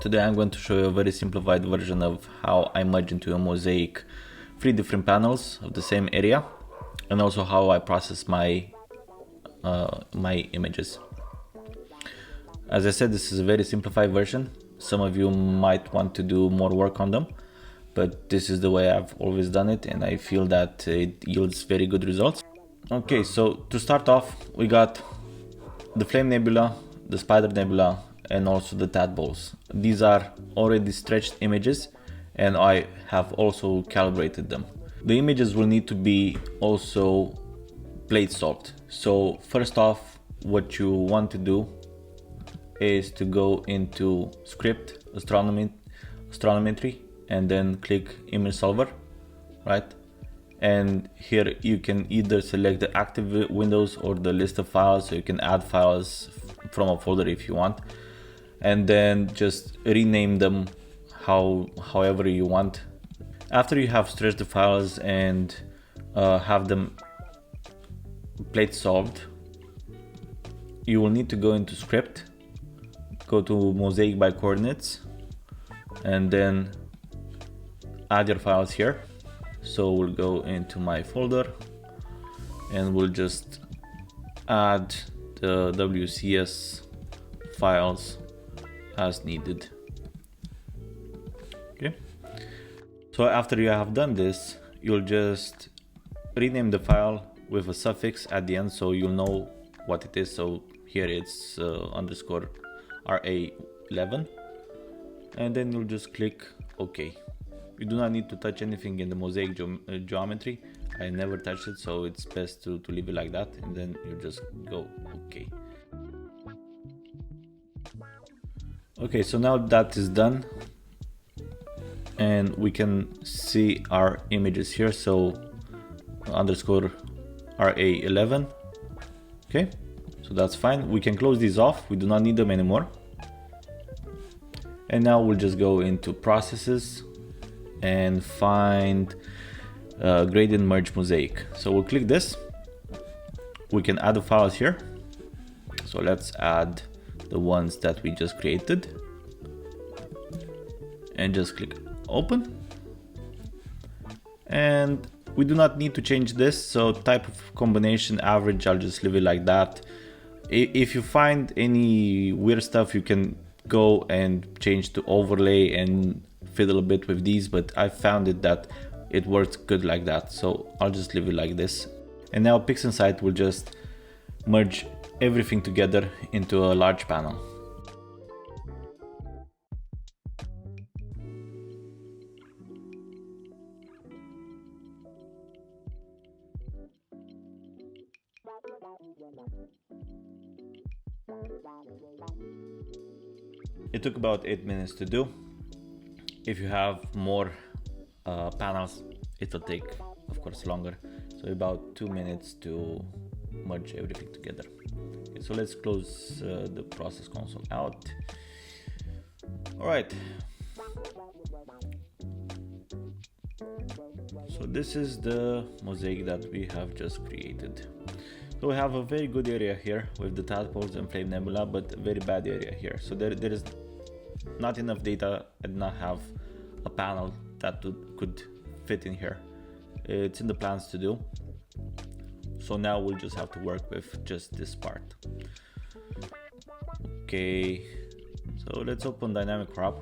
Today I'm going to show you a very simplified version of how I merge into a mosaic 3 different panels of the same area, and also how I process my images. As I said, this is a very simplified version. Some of you might want to do more work on them, but this is the way I've always done it, and I feel that it yields very good results. Okay, so to start off, we got the Flame Nebula, the Spider Nebula, and also the Tadpoles. These are already stretched images, and I have also calibrated them. The images will need to be also plate solved. So first off, what you want to do is to go into script, astronometry, and then click image solver, right? And here you can either select the active windows or the list of files, so you can add files from a folder if you want, and then just rename them however you want. After you have stretched the files and have them plate solved, you will need to go into script, go to mosaic by coordinates, and then add your files here. So we'll go into my folder and we'll just add the WCS files as needed. Okay, so after you have done this, you'll just rename the file with a suffix at the end so you'll know what it is. So here it's underscore RA11, and then you'll just click OK. You do not need to touch anything in the mosaic geometry. I never touched it, so it's best to leave it like that, and then you just go OK. Okay, so now that is done, and we can see our images here. So underscore RA11. Okay, so that's fine. We can close these off. We do not need them anymore. And now we'll just go into processes and find gradient merge mosaic. So we'll click this. We can add the files here. So let's add the ones that we just created and just click open. And we do not need to change this. So type of combination average, I'll just leave it like that. If you find any weird stuff, you can go and change to overlay and fiddle a bit with these, but I found it that it works good like that, so I'll just leave it like this. And now PixInsight will just merge everything together into a large panel. It took about 8 minutes to do. If you have more panels, it will take, of course, longer. So about 2 minutes to merge everything together. Okay, so let's close the process console out. All right. So this is the mosaic that we have just created. So we have a very good area here with the Tadpoles and Flame Nebula, but a very bad area here. So there is not enough data. I did not have a panel that could fit in here. It's in the plans to do. So now we'll just have to work with just this part. Okay, so let's open dynamic crop.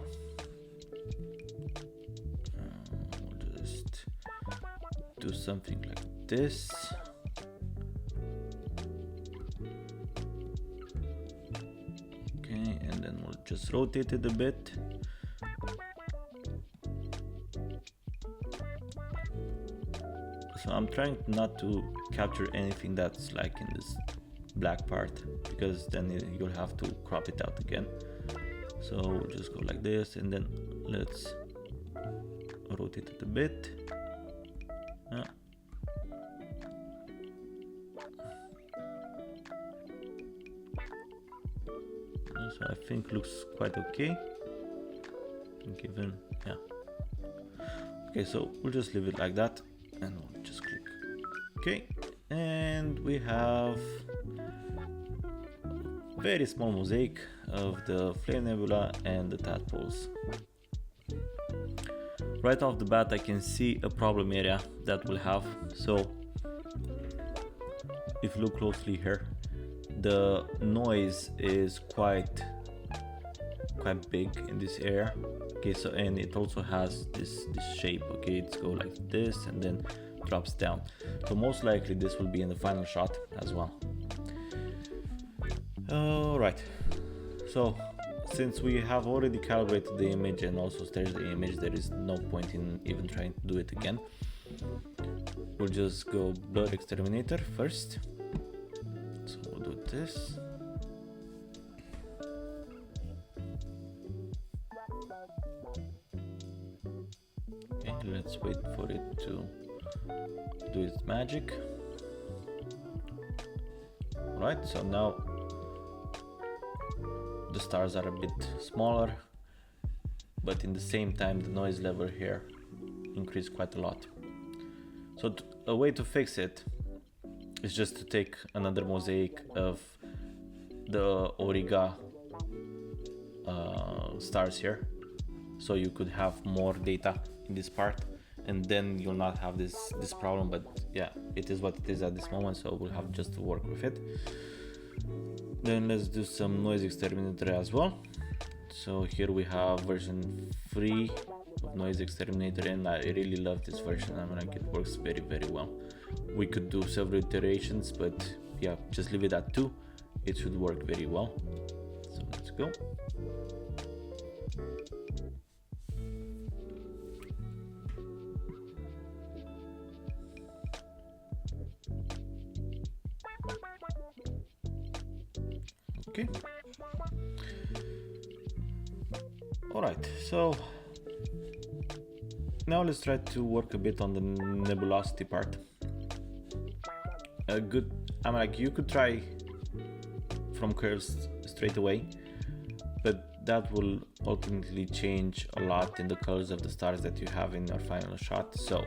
We'll just do something like this. Okay, and then we'll just rotate it a bit. So I'm trying not to capture anything that's like in this black part, because then you'll have to crop it out again. So we'll just go like this, and then let's rotate it a bit. So I think looks quite okay. Given, yeah. Okay, so we'll just leave it like that, and we'll just click OK. And we have very small mosaic of the Flaming Nebula and the Tadpoles. Right off the bat I can see a problem area that we'll have. So if you look closely here, the noise is quite big in this area. Okay, so and it also has this shape. Okay, it's go like this and then drops down. So most likely this will be in the final shot as well. Alright, so since we have already calibrated the image and also staged the image, there is no point in even trying to do it again. We'll just go blur exterminator first. So we'll do this. Okay, let's wait for it to do its magic. Right, so now the stars are a bit smaller, but in the same time the noise level here increased quite a lot. So a way to fix it is just to take another mosaic of the Auriga stars here, so you could have more data in this part, and then you'll not have this problem. But yeah, it is what it is at this moment, so we'll have just to work with it. Then let's do some noise exterminator as well. So here we have version 3 of noise exterminator, and I really love this version. I mean, like, it works very well. We could do several iterations, but yeah, just leave it at 2. It should work very well. So let's go. Okay. Alright, so now let's try to work a bit on the nebulosity part. You could try from curves straight away, but that will ultimately change a lot in the colors of the stars that you have in your final shot. So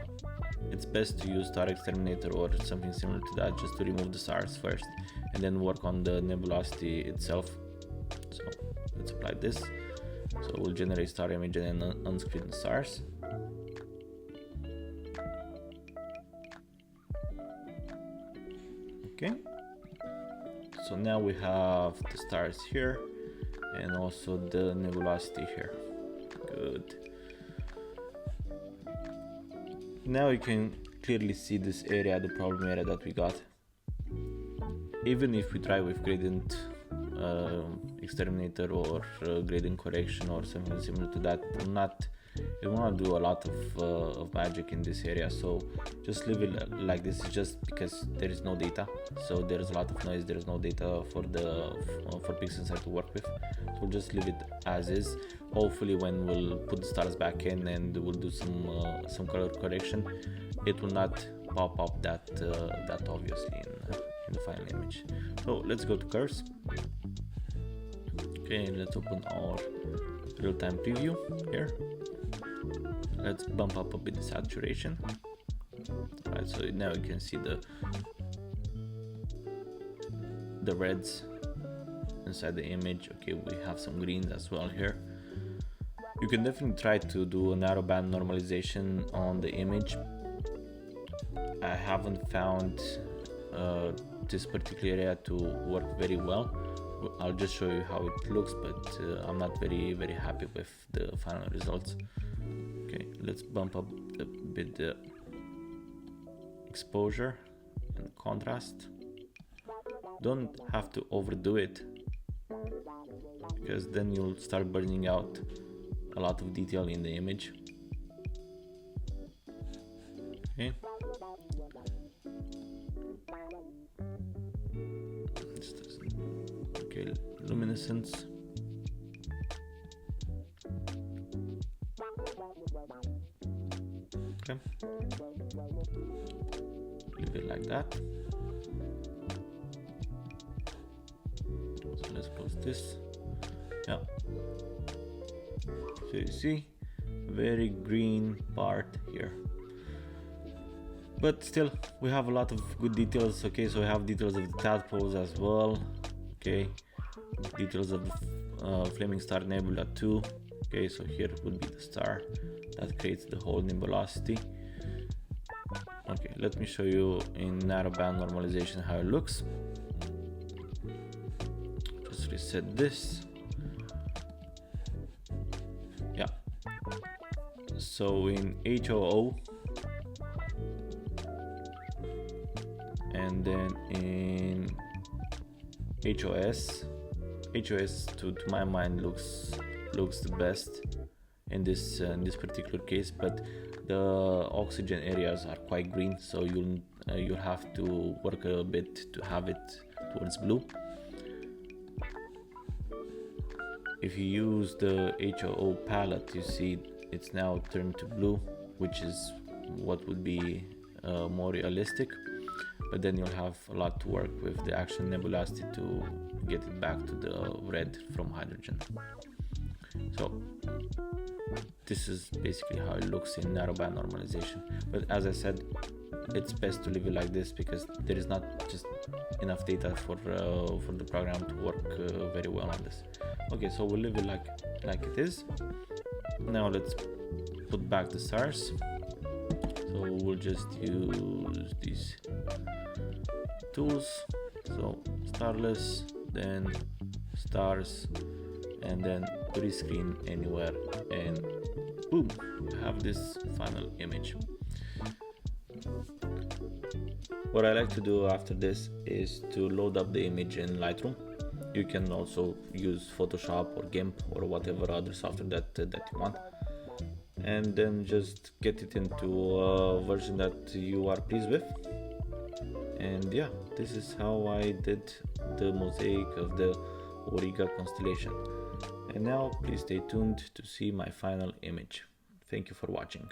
it's best to use star exterminator or something similar to that, just to remove the stars first and then work on the nebulosity itself. So let's apply this. So we'll generate star image and then unscreen the stars. Okay, so now we have the stars here and also the nebulosity here. Good. Now you can clearly see this area, the problem area that we got. Even if we try with gradient exterminator or gradient correction or something similar to that, it will not do a lot of magic in this area. So just leave it like this, just because there is no data. So there is a lot of noise, there is no data for PixInsight to work with. So we'll just leave it as is. Hopefully when we'll put the stars back in and we'll do some color correction, it will not pop up that obviously in the final image. So let's go to curves. Okay, let's open our real-time preview here. Let's bump up a bit the saturation. Alright, so now you can see the reds inside the image. Okay, we have some greens as well here. You can definitely try to do a narrowband normalization on the image. I haven't found this particular area to work very well. I'll just show you how it looks, but I'm not very happy with the final results. Okay, let's bump up a bit the exposure and contrast. Don't have to overdo it, because then you'll start burning out a lot of detail in the image. Okay. Okay, luminescence. Okay. Leave it like that. So let's close this. Yeah. So you see, very green part here. But still, we have a lot of good details. Okay, so we have details of the tadpoles as well. Okay, details of the Flaming Star Nebula 2. Okay, so here would be the star that creates the whole nebulosity. Okay, let me show you in narrowband normalization how it looks. Just reset this. Yeah. So in HOO and then in HOS to my mind looks the best in this particular case, but the oxygen areas are quite green, so you'll have to work a bit to have it towards blue. If you use the HOO palette, you see it's now turned to blue, which is what would be more realistic, but then you'll have a lot to work with the actual nebulosity to get it back to the red from hydrogen. So this is basically how it looks in narrowband normalization, but as I said, it's best to leave it like this because there is not just enough data for the program to work very well on this. Okay, so we'll leave it like it is. Now let's put back the stars. So we'll just use these tools. So starless, then stars, and then rescreen anywhere, and boom, we have this final image. What I like to do after this is to load up the image in Lightroom. You can also use Photoshop or GIMP or whatever other software that you want, and then just get it into a version that you are pleased with. And yeah, this is how I did the mosaic of the Auriga constellation. And now please stay tuned to see my final image. Thank you for watching.